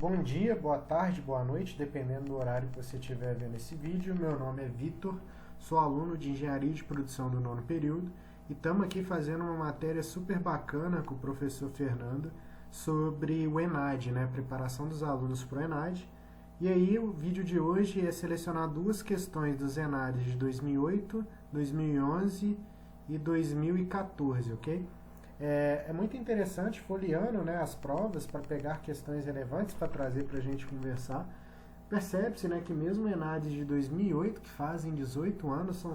Bom dia, boa tarde, boa noite, dependendo do horário que você estiver vendo esse vídeo. Meu nome é Vitor, sou aluno de Engenharia de Produção do 9º período e estamos aqui fazendo uma matéria super bacana com o professor Fernando sobre o ENAD, né? Preparação dos alunos para o ENAD. E aí o vídeo de hoje é selecionar duas questões dos ENADs de 2008, 2011 e 2014, ok? É muito interessante folheando, né, as provas para pegar questões relevantes para trazer para a gente conversar. Percebe-se, né, que mesmo ENADs de 2008, que fazem 18 anos, são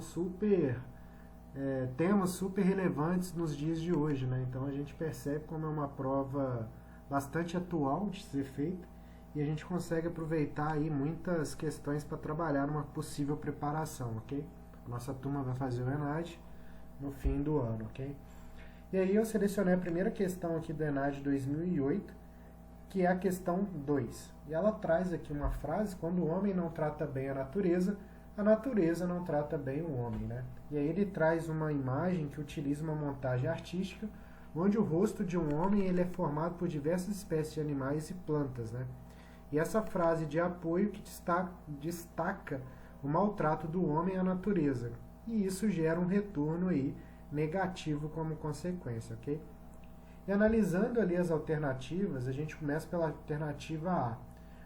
temas super relevantes nos dias de hoje, né? Então a gente percebe como é uma prova bastante atual de ser feita e a gente consegue aproveitar aí muitas questões para trabalhar numa possível preparação, ok? A nossa turma vai fazer o ENAD no fim do ano, ok? E aí eu selecionei a primeira questão aqui do ENAD 2008, que é a questão 2. E ela traz aqui uma frase: quando o homem não trata bem a natureza não trata bem o homem, né? E aí ele traz uma imagem que utiliza uma montagem artística, onde o rosto de um homem ele é formado por diversas espécies de animais e plantas, né? E essa frase de apoio que destaca o maltrato do homem à natureza. E isso gera um retorno aí negativo como consequência, ok? E analisando ali as alternativas, a gente começa pela alternativa A.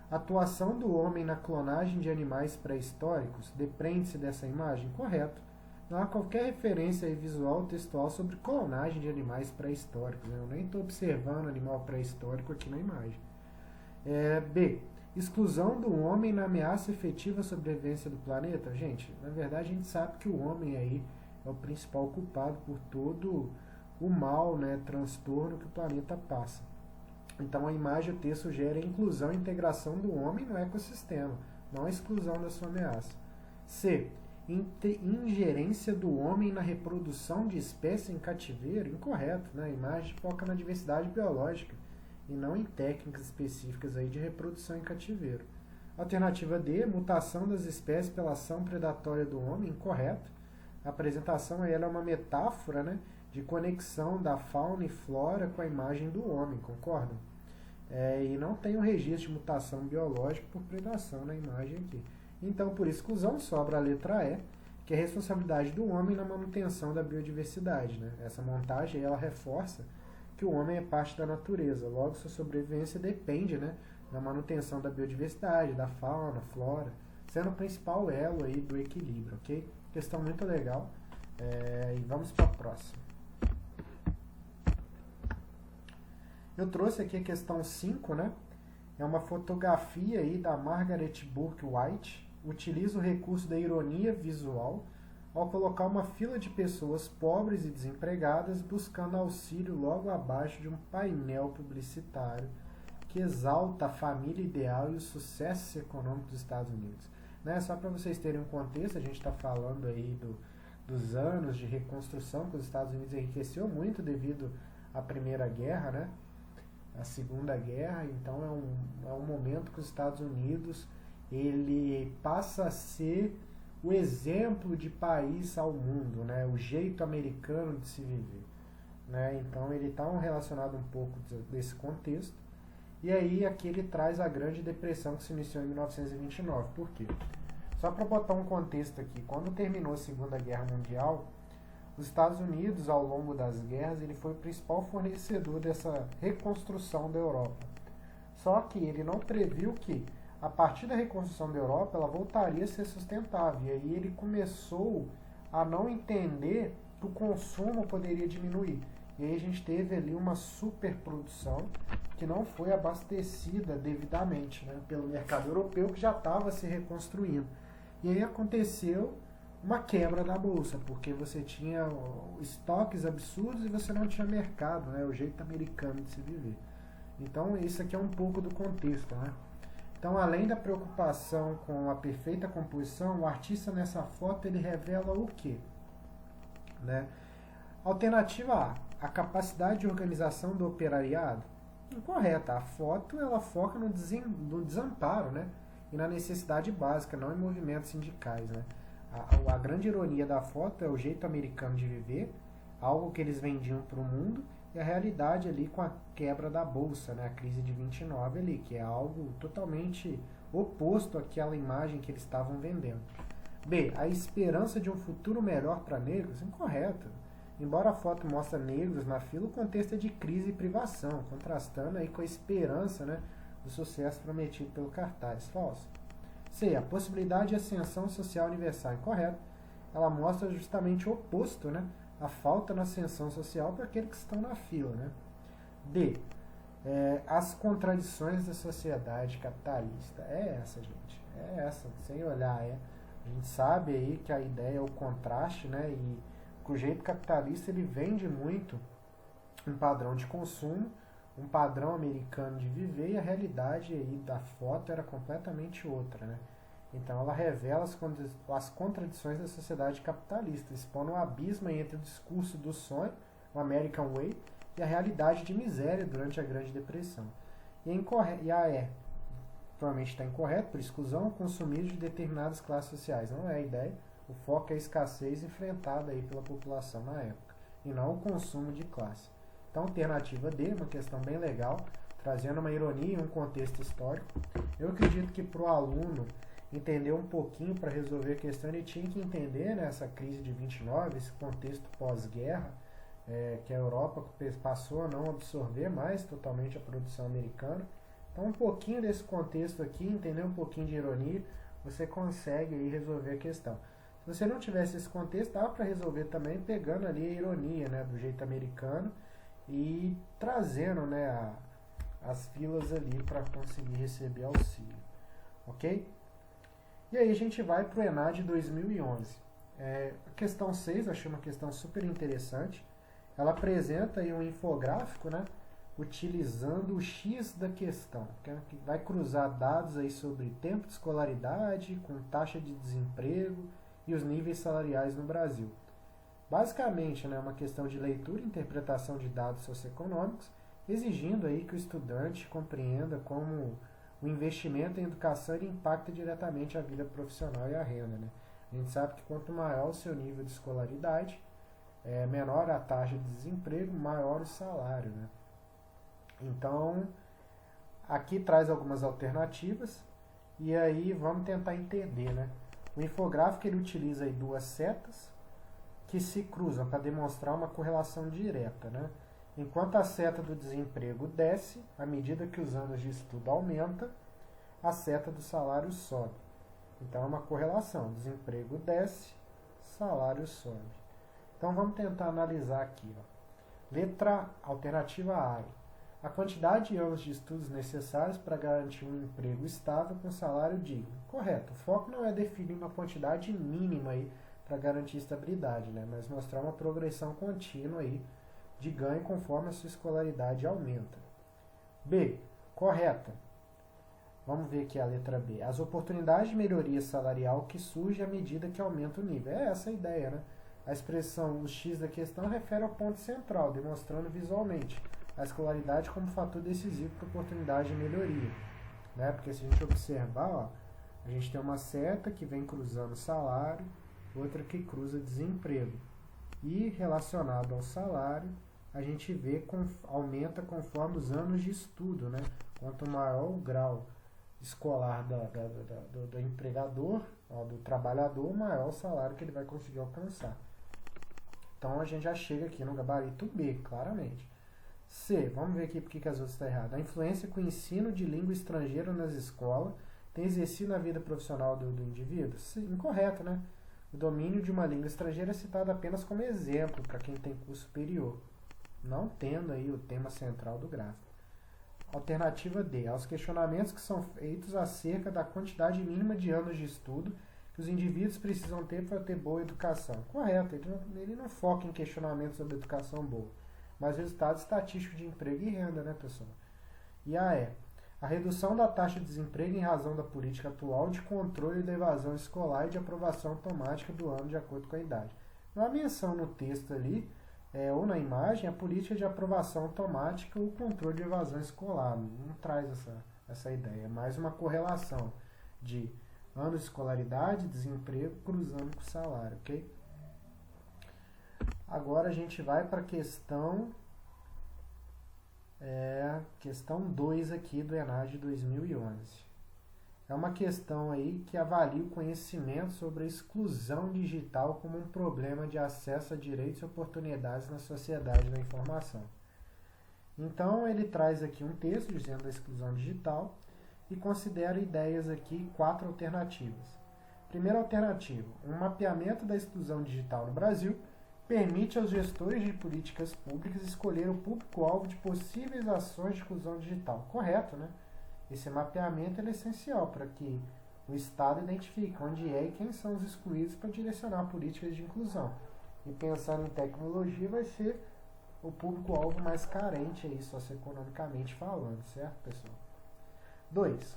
Atuação do homem na clonagem de animais pré-históricos depreende-se dessa imagem? Correto. Não há qualquer referência aí visual ou textual sobre clonagem de animais pré-históricos, né? Eu nem estou observando animal pré-histórico aqui na imagem. B. Exclusão do homem na ameaça efetiva à sobrevivência do planeta? Gente, na verdade a gente sabe que o homem aí é o principal culpado por todo o mal, né, transtorno que o planeta passa. Então a imagem e o texto sugere a inclusão e integração do homem no ecossistema, não a exclusão da sua ameaça. C. Ingerência do homem na reprodução de espécies em cativeiro? Incorreto, né? A imagem foca na diversidade biológica e não em técnicas específicas aí de reprodução em cativeiro. Alternativa D. Mutação das espécies pela ação predatória do homem? Incorreto. A apresentação ela é uma metáfora, né, de conexão da fauna e flora com a imagem do homem, concordam? E não tem um registro de mutação biológica por predação na imagem aqui. Então, por exclusão, sobra a letra E, que é a responsabilidade do homem na manutenção da biodiversidade, né? Essa montagem ela reforça que o homem é parte da natureza, logo sua sobrevivência depende, né, da manutenção da biodiversidade, da fauna, flora, sendo o principal elo aí do equilíbrio, ok? Questão muito legal. E vamos para a próxima. Eu trouxe aqui a questão 5, né? É uma fotografia aí da Margaret Bourke White. Utiliza o recurso da ironia visual ao colocar uma fila de pessoas pobres e desempregadas buscando auxílio logo abaixo de um painel publicitário que exalta a família ideal e o sucesso econômico dos Estados Unidos. Né? Só para vocês terem um contexto, a gente está falando aí dos anos de reconstrução que os Estados Unidos enriqueceu muito devido à Primeira Guerra, né? A Segunda Guerra. Então é um momento que os Estados Unidos ele passa a ser o exemplo de país ao mundo, né? O jeito americano de se viver, né? Então ele está relacionado um pouco desse contexto. E aí aqui ele traz a Grande Depressão que se iniciou em 1929. Por quê? Só para botar um contexto aqui, quando terminou a Segunda Guerra Mundial, os Estados Unidos, ao longo das guerras, ele foi o principal fornecedor dessa reconstrução da Europa. Só que ele não previu que, a partir da reconstrução da Europa, ela voltaria a ser sustentável. E aí ele começou a não entender que o consumo poderia diminuir. E aí a gente teve ali uma superprodução que não foi abastecida devidamente, né, pelo mercado europeu, que já estava se reconstruindo. E aí aconteceu uma quebra da bolsa, porque você tinha estoques absurdos e você não tinha mercado, né, o jeito americano de se viver. Então isso aqui é um pouco do contexto, né? Então, além da preocupação com a perfeita composição, o artista nessa foto ele revela o quê? Né? Alternativa A capacidade de organização do operariado? Incorreta. A foto ela foca no desamparo, né? E na necessidade básica, não em movimentos sindicais, né? A grande ironia da foto é o jeito americano de viver, algo que eles vendiam para o mundo, e a realidade ali com a quebra da Bolsa, né, a crise de 29 ali, que é algo totalmente oposto àquela imagem que eles estavam vendendo. B. A esperança de um futuro melhor para negros? Incorreto. Embora a foto mostre negros na fila, o contexto é de crise e privação, contrastando aí com a esperança, né, do sucesso prometido pelo cartaz. Falso. C. A possibilidade de ascensão social universal. Incorreto. Ela mostra justamente o oposto, né, a falta na ascensão social para aqueles que estão na fila. Né? D. As contradições da sociedade capitalista. É essa, gente. É essa, sem olhar. A gente sabe aí que a ideia é o contraste, né? E que o jeito capitalista ele vende muito um padrão de consumo, um padrão americano de viver, e a realidade aí da foto era completamente outra, né? Então ela revela as contradições da sociedade capitalista, expondo um abismo entre o discurso do sonho, o American Way, e a realidade de miséria durante a Grande Depressão. E a E, provavelmente está incorreto, por exclusão, consumismo de determinadas classes sociais. Não é a ideia. O foco é a escassez enfrentada aí pela população na época, e não o consumo de classe. Então, alternativa D, uma questão bem legal, trazendo uma ironia e um contexto histórico. Eu acredito que para o aluno entender um pouquinho para resolver a questão, ele tinha que entender, né, essa crise de 29, esse contexto pós-guerra, que a Europa passou a não absorver mais totalmente a produção americana. Então, um pouquinho desse contexto aqui, entender um pouquinho de ironia, você consegue aí resolver a questão. Se você não tivesse esse contexto, dá para resolver também pegando ali a ironia, né, do jeito americano e trazendo, né, as filas ali para conseguir receber auxílio. Ok? E aí a gente vai para o ENAD 2011. A questão 6, eu achei uma questão super interessante. Ela apresenta aí um infográfico, né, utilizando o X da questão, que vai cruzar dados aí sobre tempo de escolaridade, com taxa de desemprego e os níveis salariais no Brasil. Basicamente, né, uma questão de leitura e interpretação de dados socioeconômicos, exigindo aí que o estudante compreenda como o investimento em educação impacta diretamente a vida profissional e a renda. Né? A gente sabe que quanto maior o seu nível de escolaridade, menor a taxa de desemprego, maior o salário. Né? Então, aqui traz algumas alternativas e aí vamos tentar entender. Né? O infográfico ele utiliza aí duas setas que se cruzam para demonstrar uma correlação direta. Né? Enquanto a seta do desemprego desce, à medida que os anos de estudo aumentam, a seta do salário sobe. Então é uma correlação, desemprego desce, salário sobe. Então vamos tentar analisar aqui. Letra alternativa A. A quantidade de anos de estudos necessários para garantir um emprego estável com salário digno. Correto. O foco não é definir uma quantidade mínima aí para garantir estabilidade, né? Mas mostrar uma progressão contínua aí de ganho conforme a sua escolaridade aumenta. B. Correta. Vamos ver aqui a letra B. As oportunidades de melhoria salarial que surgem à medida que aumenta o nível. É essa a ideia, né? A expressão o X da questão refere ao ponto central, demonstrando visualmente a escolaridade como fator decisivo para a oportunidade de melhoria. Né? Porque se a gente observar, ó, a gente tem uma seta que vem cruzando salário, outra que cruza desemprego. E relacionado ao salário, a gente vê que aumenta conforme os anos de estudo. Né? Quanto maior o grau escolar do empregador, do trabalhador, maior o salário que ele vai conseguir alcançar. Então a gente já chega aqui no gabarito B, claramente. C, vamos ver aqui porque as outras estão erradas. A influência que o ensino de língua estrangeira nas escolas tem exercido na vida profissional do indivíduo? Sim, incorreto, né? O domínio de uma língua estrangeira é citado apenas como exemplo para quem tem curso superior, não tendo aí o tema central do gráfico. Alternativa D. Aos questionamentos que são feitos acerca da quantidade mínima de anos de estudo que os indivíduos precisam ter para ter boa educação. Correto, ele não foca em questionamentos sobre educação boa, mas resultados estatísticos de emprego e renda, né, pessoal? E a E. A redução da taxa de desemprego em razão da política atual de controle da evasão escolar e de aprovação automática do ano de acordo com a idade. Não há menção no texto ali, ou na imagem, a política de aprovação automática ou controle de evasão escolar. Não traz essa ideia. É mais uma correlação de anos de escolaridade, desemprego, cruzando com o salário, ok? Agora a gente vai para a questão É questão 2 aqui do ENAD de 2011. É uma questão aí que avalia o conhecimento sobre a exclusão digital como um problema de acesso a direitos e oportunidades na sociedade da informação. Então ele traz aqui um texto dizendo a exclusão digital e considera ideias aqui 4 alternativas. Primeira alternativa, um mapeamento da exclusão digital no Brasil permite aos gestores de políticas públicas escolher o público-alvo de possíveis ações de inclusão digital. Correto, né? Esse mapeamento é essencial para que o Estado identifique onde é e quem são os excluídos para direcionar políticas de inclusão. E pensando em tecnologia, vai ser o público-alvo mais carente aí, socioeconomicamente falando, certo, pessoal? 2.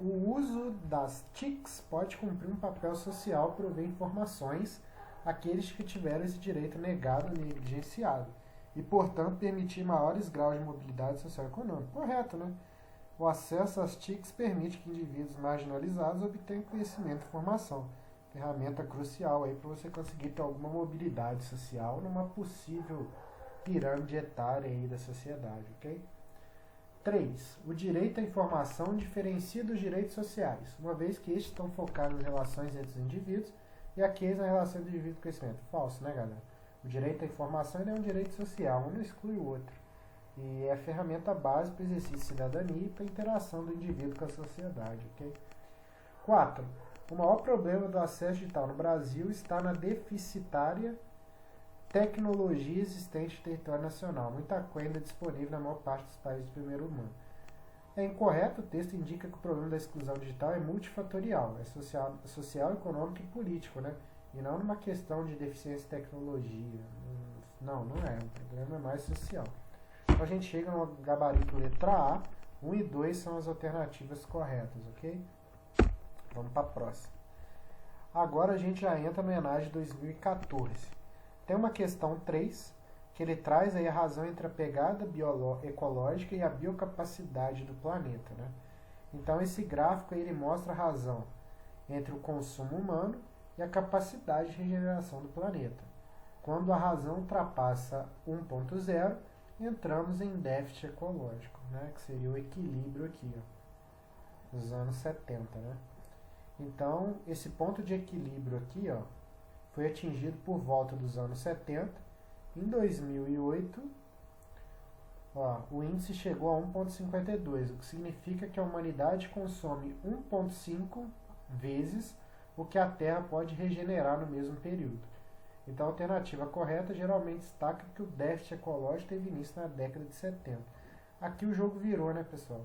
O uso das TICs pode cumprir um papel social prover informações àqueles que tiveram esse direito negado ou negligenciado e, portanto, permitir maiores graus de mobilidade social e econômica. Correto, né? O acesso às TICs permite que indivíduos marginalizados obtenham conhecimento e informação. Ferramenta crucial aí para você conseguir ter alguma mobilidade social numa possível pirâmide etária aí da sociedade, ok? 3. O direito à informação diferencia dos direitos sociais, uma vez que estes estão focados nas relações entre os indivíduos e aqueles na relação do indivíduo com o conhecimento. Falso, né, galera? O direito à informação é um direito social, um não exclui o outro. E é a ferramenta base para o exercício de cidadania e para a interação do indivíduo com a sociedade, ok? 4. O maior problema do acesso digital no Brasil está na deficitária tecnologia existente no território nacional, muita coisa ainda disponível na maior parte dos países do primeiro mundo. É incorreto, o texto indica que o problema da exclusão digital é multifatorial, é social, econômico e político, né? E não numa questão de deficiência de tecnologia. Não é. O problema é mais social. Então a gente chega no gabarito letra A, 1 e 2 são as alternativas corretas, ok? Vamos para a próxima. Agora a gente já entra no ENAD de 2014. Tem uma questão 3, que ele traz aí a razão entre a pegada ecológica e a biocapacidade do planeta, né? Então esse gráfico aí, ele mostra a razão entre o consumo humano e a capacidade de regeneração do planeta. Quando a razão ultrapassa 1.0, entramos em déficit ecológico, né? Que seria o equilíbrio aqui, ó, nos anos 70, né? Então, esse ponto de equilíbrio aqui, ó, foi atingido por volta dos anos 70. Em 2008, o índice chegou a 1,52, o que significa que a humanidade consome 1,5 vezes o que a Terra pode regenerar no mesmo período. Então, a alternativa correta geralmente destaca que o déficit ecológico teve início na década de 70. Aqui o jogo virou, né, pessoal?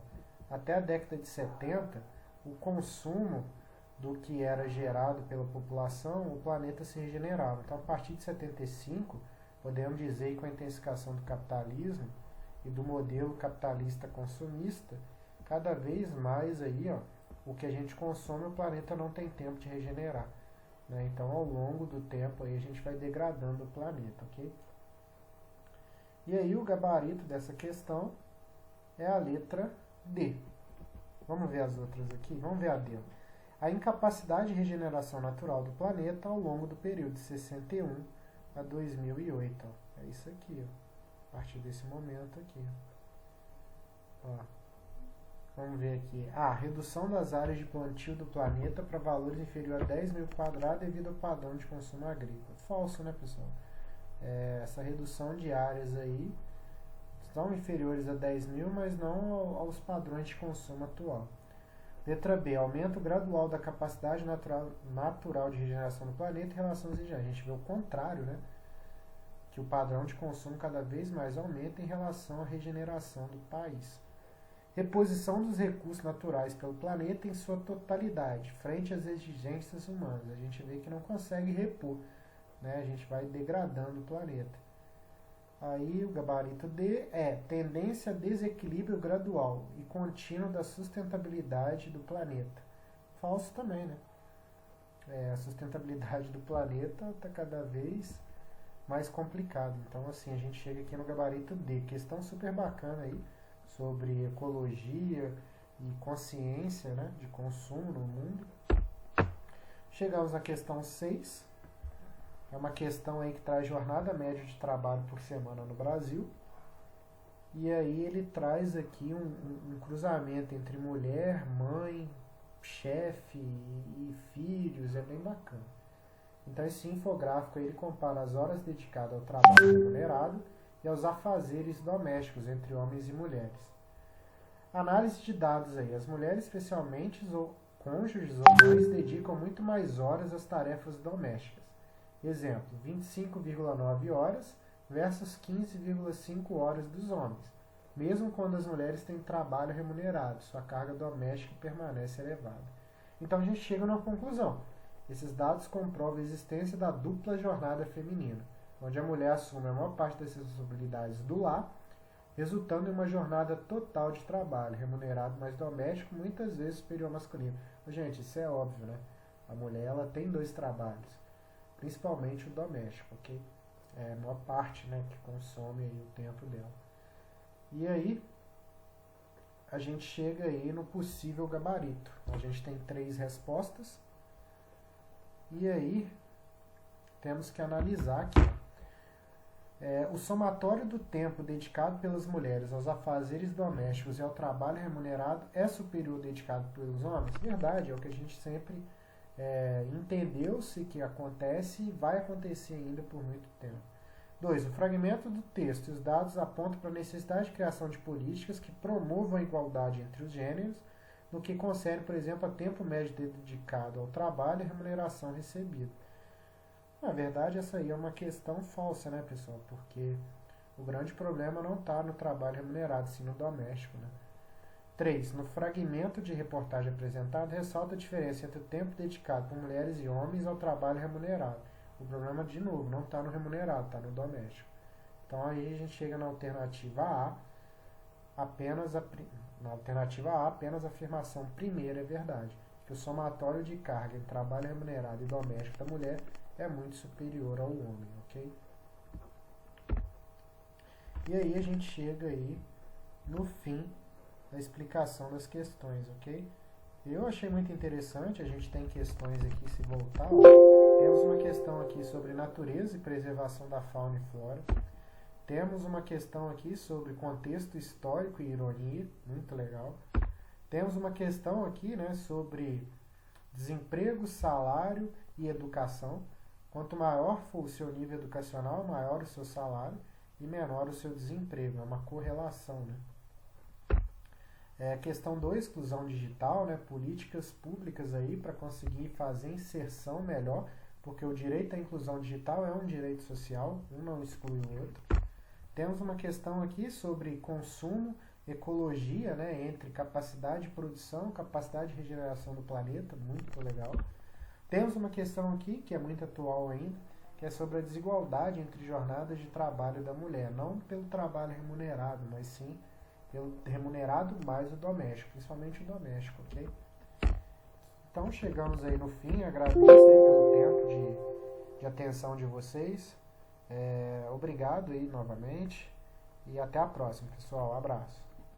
Até a década de 70, o consumo do que era gerado pela população, o planeta se regenerava. Então, a partir de 75, podemos dizer que com a intensificação do capitalismo e do modelo capitalista consumista, cada vez mais aí, ó, o que a gente consome, o planeta não tem tempo de regenerar, né? Então, ao longo do tempo, aí, a gente vai degradando o planeta, ok? E aí, o gabarito dessa questão é a letra D. Vamos ver as outras aqui? Vamos ver a D. A incapacidade de regeneração natural do planeta ao longo do período de 61 a 2008. Ó. É isso aqui, ó. A partir desse momento aqui. Ó. Vamos ver aqui. Redução das áreas de plantio do planeta para valores inferiores a 10 mil quadrados devido ao padrão de consumo agrícola. Falso, né, pessoal? Essa redução de áreas aí estão inferiores a 10 mil, mas não aos padrões de consumo atual. Letra B. Aumento gradual da capacidade natural de regeneração do planeta em relação aos indivíduos. A gente vê o contrário, né? Que o padrão de consumo cada vez mais aumenta em relação à regeneração do país. Reposição dos recursos naturais pelo planeta em sua totalidade, frente às exigências humanas. A gente vê que não consegue repor, né? A gente vai degradando o planeta. Aí o gabarito D é tendência a desequilíbrio gradual e contínuo da sustentabilidade do planeta. Falso também, né? A sustentabilidade do planeta está cada vez mais complicada. Então, assim, a gente chega aqui no gabarito D. Questão super bacana aí sobre ecologia e consciência, né, de consumo no mundo. Chegamos na questão 6. É uma questão aí que traz jornada média de trabalho por semana no Brasil. E aí ele traz aqui um cruzamento entre mulher, mãe, chefe e filhos, é bem bacana. Então esse infográfico aí, ele compara as horas dedicadas ao trabalho remunerado e aos afazeres domésticos entre homens e mulheres. Análise de dados aí. As mulheres, especialmente ou cônjuges ou mães, dedicam muito mais horas às tarefas domésticas. Exemplo, 25,9 horas versus 15,5 horas dos homens. Mesmo quando as mulheres têm trabalho remunerado, sua carga doméstica permanece elevada. Então a gente chega numa conclusão. Esses dados comprovam a existência da dupla jornada feminina, onde a mulher assume a maior parte das responsabilidades do lar, resultando em uma jornada total de trabalho, remunerado mais doméstico, muitas vezes superior ao masculino. Gente, isso é óbvio, né? A mulher, ela tem dois trabalhos, principalmente o doméstico, ok? É a maior parte, né, que consome aí o tempo dela. E aí, a gente chega aí no possível gabarito. A gente tem 3 respostas. E aí, temos que analisar aqui. O somatório do tempo dedicado pelas mulheres aos afazeres domésticos e ao trabalho remunerado é superior ao dedicado pelos homens? Verdade, é o que a gente sempre entendeu-se que acontece e vai acontecer ainda por muito tempo. 2. O fragmento do texto e os dados apontam para a necessidade de criação de políticas que promovam a igualdade entre os gêneros, no que concerne, por exemplo, a tempo médio dedicado ao trabalho e remuneração recebida. Na verdade, essa aí é uma questão falsa, né, pessoal? Porque o grande problema não está no trabalho remunerado, sim no doméstico, né? 3. No fragmento de reportagem apresentado, ressalta a diferença entre o tempo dedicado por mulheres e homens ao trabalho remunerado. O problema, de novo, não está no remunerado, está no doméstico. Então aí a gente chega na alternativa A, apenas a afirmação primeira é verdade, que o somatório de carga em trabalho remunerado e doméstico da mulher é muito superior ao homem, ok? E aí a gente chega aí no fim da explicação das questões, ok? Eu achei muito interessante, a gente tem questões aqui, se voltar, temos uma questão aqui sobre natureza e preservação da fauna e flora. Temos uma questão aqui sobre contexto histórico e ironia, muito legal. Temos uma questão aqui, né, sobre desemprego, salário e educação. Quanto maior for o seu nível educacional, maior o seu salário e menor o seu desemprego. É uma correlação, né? Questão 2, exclusão digital, né, políticas públicas aí para conseguir fazer inserção melhor, porque o direito à inclusão digital é um direito social, um não exclui o outro. Temos uma questão aqui sobre consumo, ecologia, né, entre capacidade de produção e capacidade de regeneração do planeta, muito legal. Temos uma questão aqui, que é muito atual ainda, que é sobre a desigualdade entre jornadas de trabalho da mulher, não pelo trabalho remunerado, mas sim pelo remunerado mais o doméstico, principalmente o doméstico, ok? Então chegamos aí no fim, agradeço aí pelo tempo de atenção de vocês. Obrigado aí novamente e até a próxima, pessoal. Abraço.